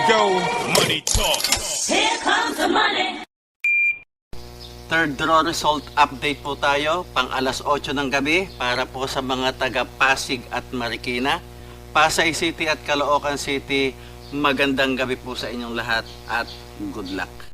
go. Money talk. Here comes the money. Third draw result update po tayo pang alas 8 ng gabi para po sa mga taga Pasig at Marikina, Pasay City at Caloocan City. Magandang gabi po sa inyong lahat at good luck.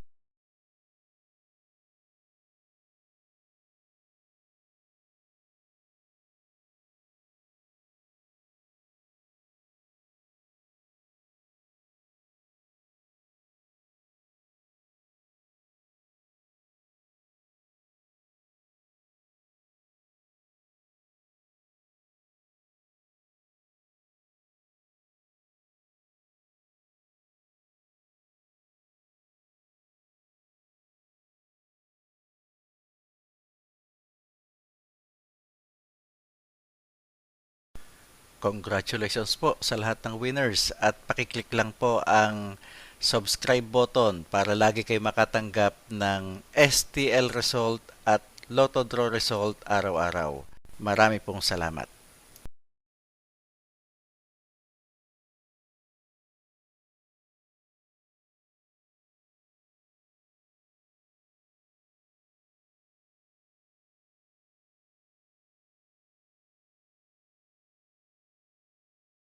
Congratulations po sa lahat ng winners at pakiclick lang po ang subscribe button para lagi kayo makatanggap ng STL result at Lotto Draw result araw-araw. Marami pong salamat.